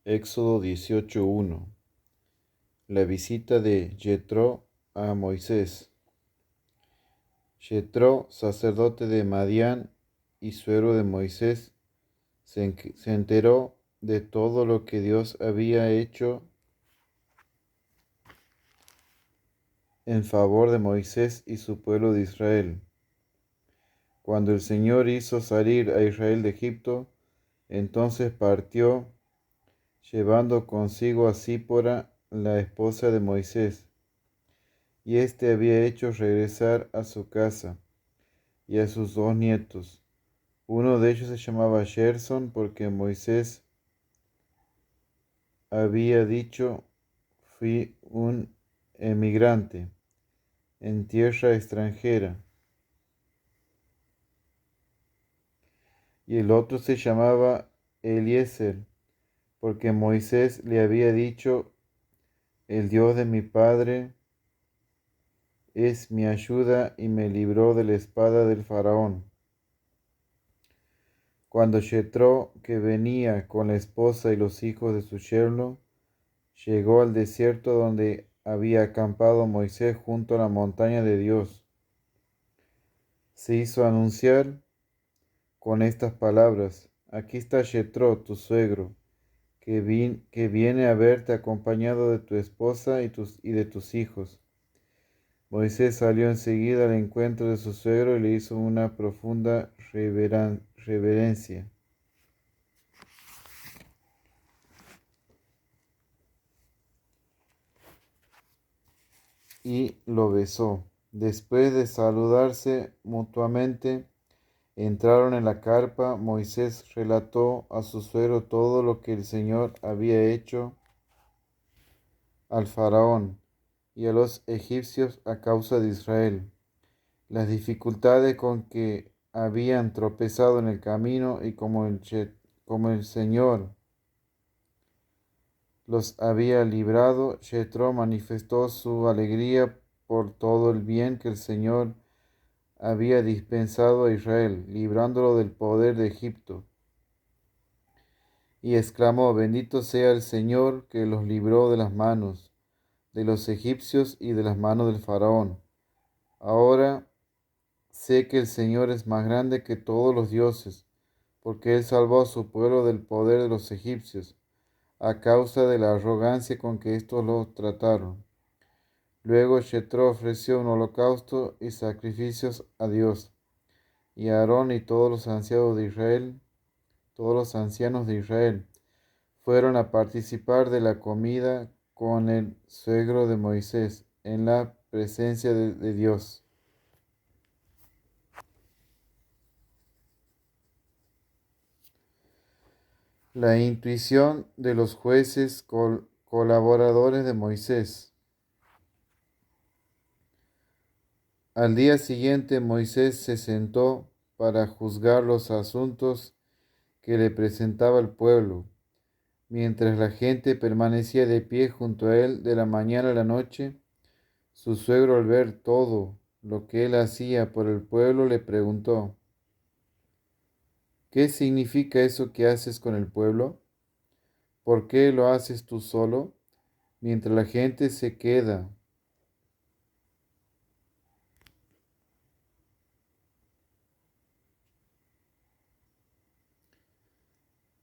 Éxodo 18:1. La visita de Jetro a Moisés. Jetro, sacerdote de Madián y suegro de Moisés, se enteró de todo lo que Dios había hecho en favor de Moisés y su pueblo de Israel. Cuando el Señor hizo salir a Israel de Egipto, entonces partió, llevando consigo a Sípora, la esposa de Moisés, y éste había hecho regresar a su casa y a sus 2 nietos. Uno de ellos se llamaba Gerson, porque Moisés había dicho: fui un emigrante en tierra extranjera. Y el otro se llamaba Eliezer, porque Moisés le había dicho: el Dios de mi padre es mi ayuda y me libró de la espada del faraón. Cuando Jetro, que venía con la esposa y los hijos de su yerno, llegó al desierto donde había acampado Moisés junto a la montaña de Dios, se hizo anunciar con estas palabras: aquí está Jetro, tu suegro, que viene a verte acompañado de tu esposa y de tus hijos. Moisés salió enseguida al encuentro de su suegro y le hizo una profunda reverencia. Y lo besó. Después de saludarse mutuamente, entraron en la carpa. Moisés relató a su suegro todo lo que el Señor había hecho al faraón y a los egipcios a causa de Israel, las dificultades con que habían tropezado en el camino y como el Señor los había librado. Jetro manifestó su alegría por todo el bien que el Señor había dispensado a Israel, librándolo del poder de Egipto. Y exclamó: bendito sea el Señor que los libró de las manos de los egipcios y de las manos del faraón. Ahora sé que el Señor es más grande que todos los dioses, porque Él salvó a su pueblo del poder de los egipcios, a causa de la arrogancia con que éstos lo trataron. Luego Jetro ofreció un holocausto y sacrificios a Dios, y Aarón y todos los ancianos de Israel, fueron a participar de la comida con el suegro de Moisés, en la presencia de Dios. La intuición de los jueces colaboradores de Moisés. Al día siguiente Moisés se sentó para juzgar los asuntos que le presentaba el pueblo, mientras la gente permanecía de pie junto a él de la mañana a la noche. Su suegro, al ver todo lo que él hacía por el pueblo, le preguntó: ¿qué significa eso que haces con el pueblo? ¿Por qué lo haces tú solo, mientras la gente se queda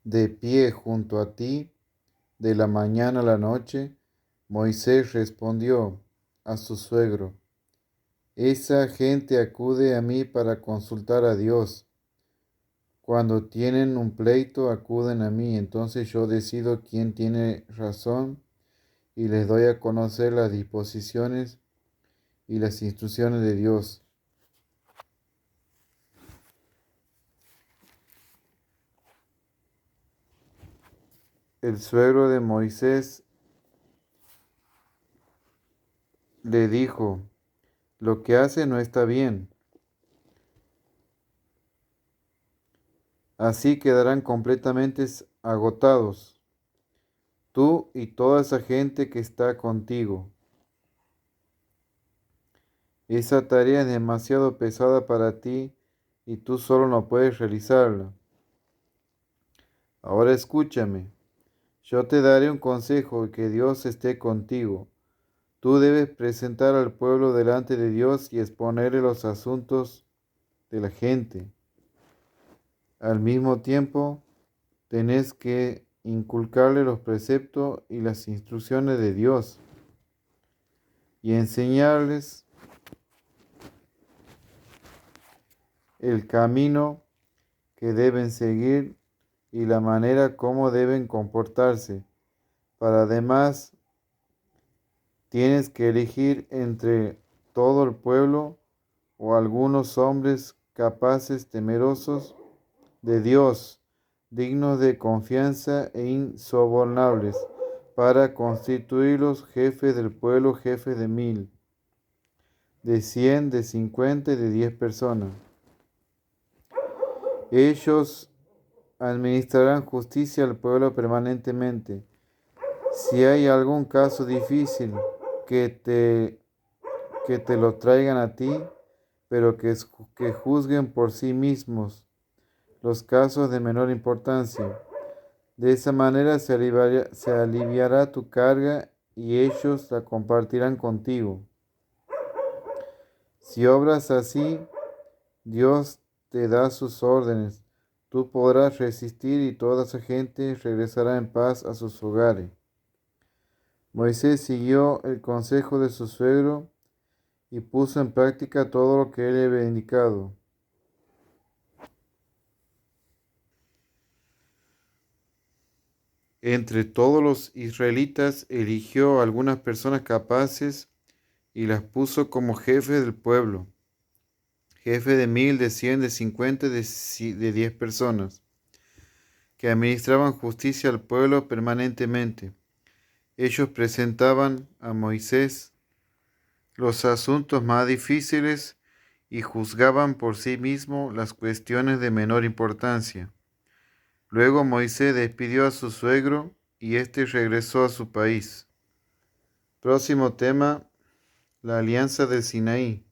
de pie junto a ti de la mañana a la noche? Moisés respondió a su suegro: esa gente acude a mí para consultar a Dios. Cuando tienen un pleito, acuden a mí. Entonces yo decido quién tiene razón y les doy a conocer las disposiciones y las instrucciones de Dios. El suegro de Moisés le dijo: lo que hace no está bien. Así quedarán completamente agotados, tú y toda esa gente que está contigo. Esa tarea es demasiado pesada para ti y tú solo no puedes realizarla. Ahora escúchame. Yo te daré un consejo y que Dios esté contigo. Tú debes presentar al pueblo delante de Dios y exponerle los asuntos de la gente. Al mismo tiempo, tenés que inculcarle los preceptos y las instrucciones de Dios y enseñarles el camino que deben seguir y la manera como deben comportarse. Para además, tienes que elegir entre todo el pueblo o algunos hombres capaces, temerosos de Dios, dignos de confianza e insobornables, para constituirlos jefes del pueblo, jefes de 1000, de 100, de 50 y de 10 personas. Ellos administrarán justicia al pueblo permanentemente. Si hay algún caso difícil, que te lo traigan a ti, pero que juzguen por sí mismos los casos de menor importancia. De esa manera se aliviará tu carga y ellos la compartirán contigo. Si obras así, Dios te da sus órdenes. Tú podrás resistir y toda esa gente regresará en paz a sus hogares. Moisés siguió el consejo de su suegro y puso en práctica todo lo que él había indicado. Entre todos los israelitas eligió a algunas personas capaces y las puso como jefes del pueblo, jefe de 1000, de 100, de 50, de 10 personas, que administraban justicia al pueblo permanentemente. Ellos presentaban a Moisés los asuntos más difíciles y juzgaban por sí mismos las cuestiones de menor importancia. Luego Moisés despidió a su suegro y éste regresó a su país. Próximo tema, la alianza del Sinaí.